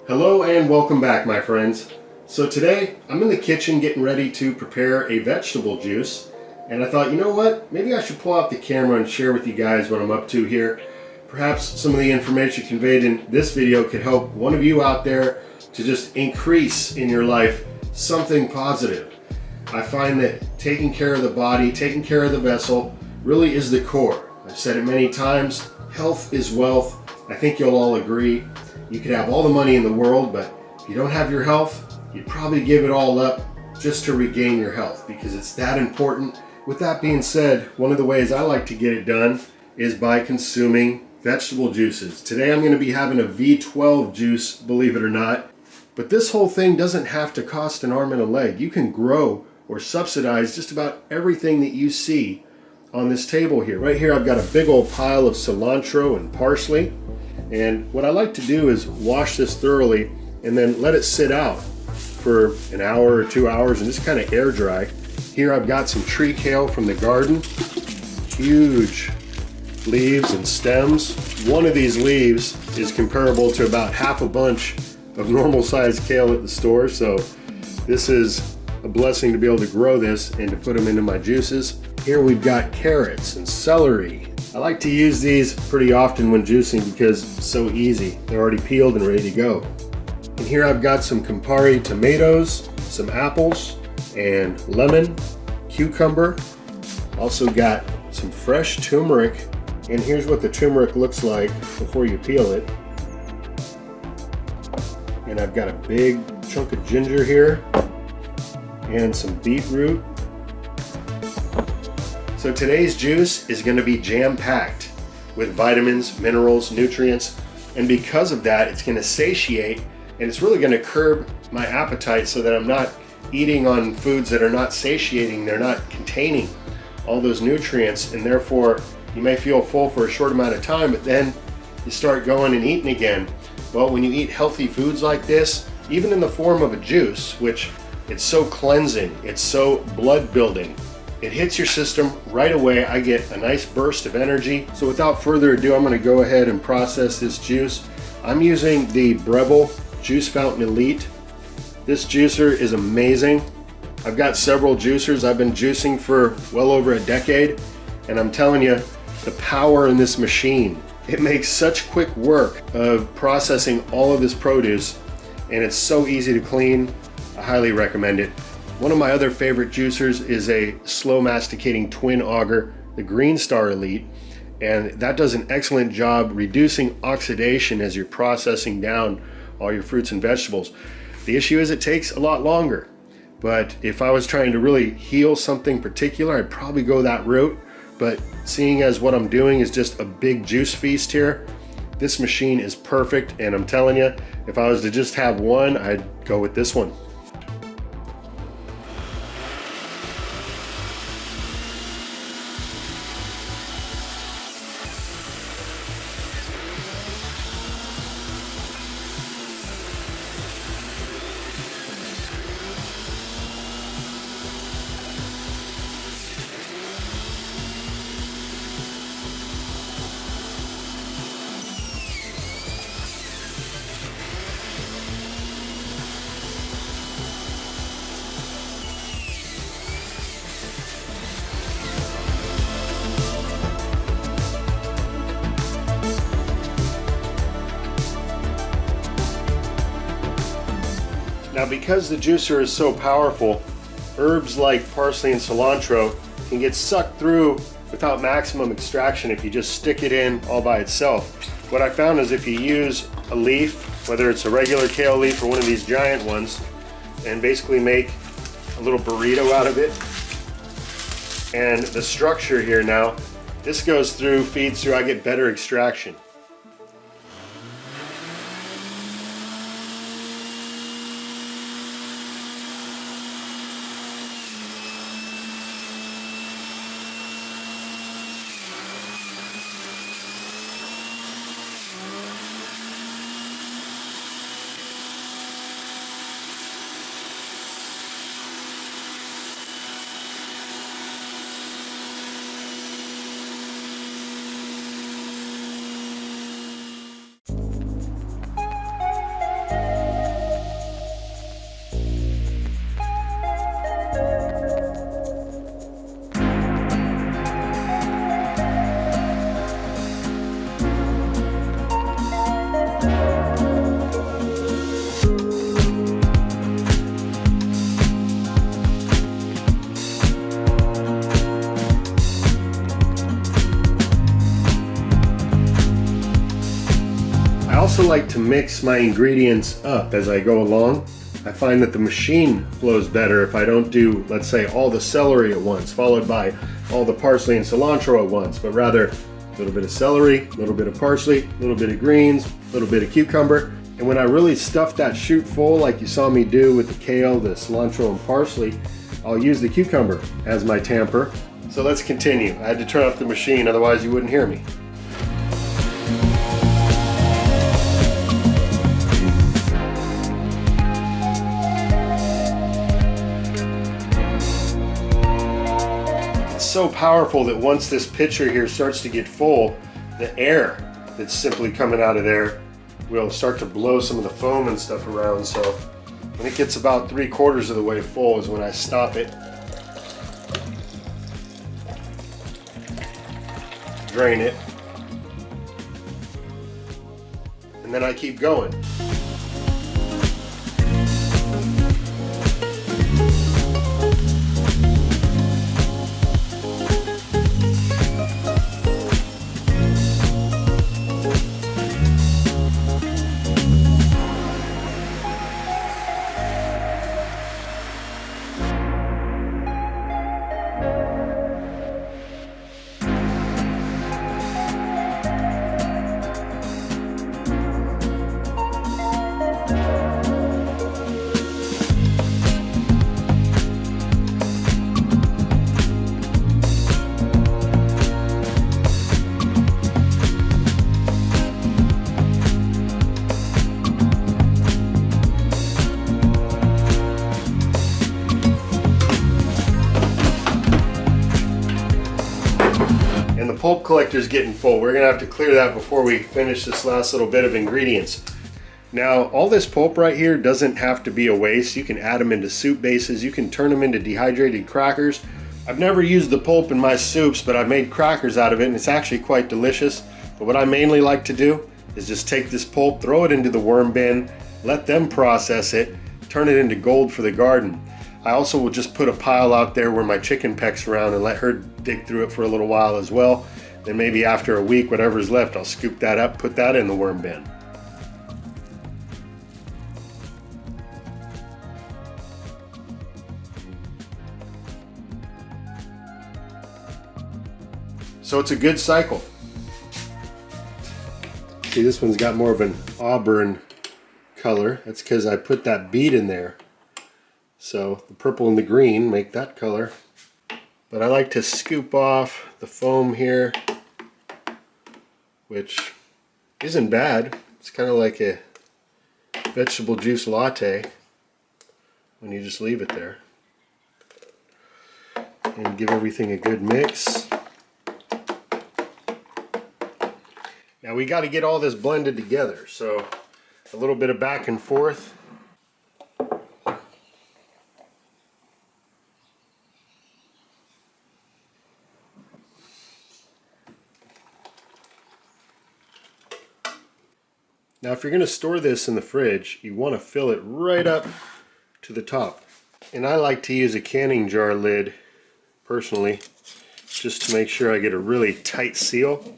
Hello and welcome back, my friends. So today I'm in the kitchen getting ready to prepare a vegetable juice, and I thought, you know what, maybe I should pull out the camera and share with you guys what I'm up to here. Perhaps some of the information conveyed in this video could help one of you out there to just increase in your life something positive. I find that taking care of the body, taking care of the vessel really is the core. I've said it many times, health is wealth. I think you'll all agree. You could have all the money in the world, but if you don't have your health, you'd probably give it all up just to regain your health because it's that important. With that being said, one of the ways I like to get it done is by consuming vegetable juices. Today I'm going to be having a V12 juice, believe it or not. But this whole thing doesn't have to cost an arm and a leg. You can grow or subsidize just about everything that you see on this table here. Right here I've got a big old pile of cilantro and parsley. And what I like to do is wash this thoroughly and then let it sit out for an hour or 2 hours and just kind of air dry. Here I've got some tree kale from the garden. Huge leaves and stems. One of these leaves is comparable to about half a bunch of normal sized kale at the store. So this is a blessing to be able to grow this and to put them into my juices. Here we've got carrots and celery. I like to use these pretty often when juicing because it's so easy. They're already peeled and ready to go. And here I've got some 𝗙𝗃𝗁𝗃 tomatoes, some apples, and lemon, cucumber. Also got some fresh turmeric. And here's what the turmeric looks like before you peel it. And I've got a big chunk of ginger here and some beetroot. So today's juice is going to be jam-packed with vitamins, minerals, nutrients, and because of that it's going to satiate and it's really going to curb my appetite so that I'm not eating on foods that are not satiating, they're not containing all those nutrients, and therefore you may feel full for a short amount of time, but then you start going and eating again. Well, when you eat healthy foods like this, even in the form of a juice, which it's so cleansing, it's so blood building, it hits your system right away. I get a nice burst of energy. So without further ado, I'm going to go ahead and process this juice. I'm using the Breville Juice Fountain Elite. This juicer is amazing. I've got several juicers. I've been juicing for well over a decade, and I'm telling you, the power in this machine. It makes such quick work of processing all of this produce, and it's so easy to clean. I highly recommend it. One of my other favorite juicers is a slow masticating twin auger, the Green Star Elite, and that does an excellent job reducing oxidation as you're processing down all your fruits and vegetables. The issue is it takes a lot longer, but if I was trying to really heal something particular, I'd probably go that route. But seeing as what I'm doing is just a big juice feast here, this machine is perfect, and I'm telling you, if I was to just have one, I'd go with this one. Now, because the juicer is so powerful, herbs like parsley and cilantro can get sucked through without maximum extraction if you just stick it in all by itself. What I found is if you use a leaf, whether it's a regular kale leaf or one of these giant ones, and basically make a little burrito out of it, and the structure here now, this goes through, feeds through, I get better extraction. also like to mix my ingredients up as I go along. I find that the machine flows better if I don't do, let's say, all the celery at once, followed by all the parsley and cilantro at once, but rather a little bit of celery, a little bit of parsley, a little bit of greens, a little bit of cucumber. And when I really stuff that chute full, like you saw me do with the kale, the cilantro, and parsley, I'll use the cucumber as my tamper. So let's continue. I had to turn off the machine, otherwise you wouldn't hear me. It's so powerful that once this pitcher here starts to get full, the air that's simply coming out of there will start to blow some of the foam and stuff around. So when it gets about 3/4 of the way full is when I stop it, drain it, and then I keep going. And the pulp collector's getting full. We're gonna have to clear that before we finish this last little bit of ingredients. Now, all this pulp right here doesn't have to be a waste. You can add them into soup bases. You can turn them into dehydrated crackers. I've never used the pulp in my soups, but I've made crackers out of it, and it's actually quite delicious. But what I mainly like to do is just take this pulp, throw it into the worm bin, let them process it, turn it into gold for the garden. I also will just put a pile out there where my chicken pecks around and let her dig through it for a little while as well. Then maybe after a week, whatever's left, I'll scoop that up, put that in the worm bin. So it's a good cycle. See, this one's got more of an auburn color. That's because I put that beet in there. So the purple and the green make that color. But I like to scoop off the foam here, which isn't bad. It's kind of like a vegetable juice latte when you just leave it there. And give everything a good mix. Now we got to get all this blended together, so a little bit of back and forth. Now if you're going to store this in the fridge, you want to fill it right up to the top. And I like to use a canning jar lid, personally, just to make sure I get a really tight seal.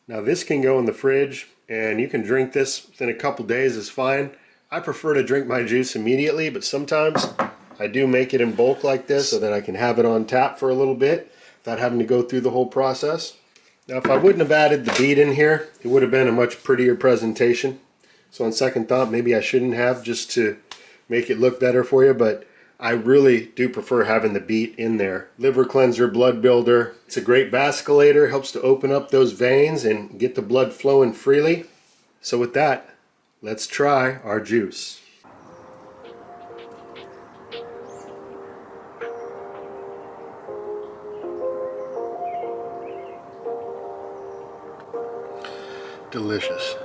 Now this can go in the fridge and you can drink this within a couple days is fine. I prefer to drink my juice immediately, but sometimes I do make it in bulk like this so that I can have it on tap for a little bit without having to go through the whole process. Now if I wouldn't have added the beet in here, it would have been a much prettier presentation. So on second thought, maybe I shouldn't have, just to make it look better for you, but I really do prefer having the beet in there. Liver cleanser, blood builder. It's a great vasculator, helps to open up those veins and get the blood flowing freely. So with that, let's try our juice. Delicious.